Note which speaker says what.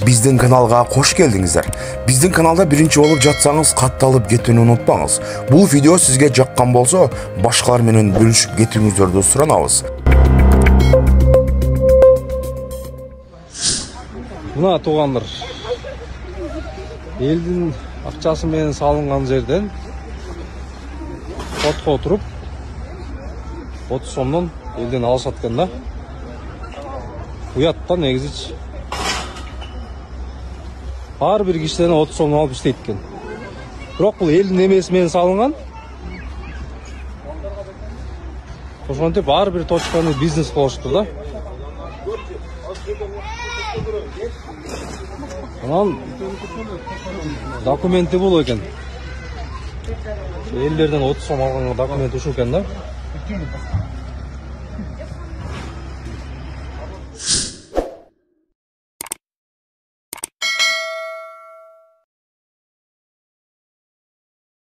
Speaker 1: Биздин каналга кош келдиңиздер. Биздин каналда биринчи болуп жатсаңыз катталып кетүүнү унутпаңыз. Бул видео сизге жаккан болсо, башкалар менен бөлүшүп кетүүңүздөрдү суранабыз.
Speaker 2: Мына туугандар, элдин акчасы менен салынган жерден отко отуруп 30 сомдон элден алышат экен да. Уят да негизичи. Ар бир кишиден 30 сом алып иштейт экен. Бирок бул элдин эмеси менен салынган. Ошентип ар бир точканы бизнес кылышты да. Анан документи бул экен. Элдерден 30 сом алганга документ ушул экен да.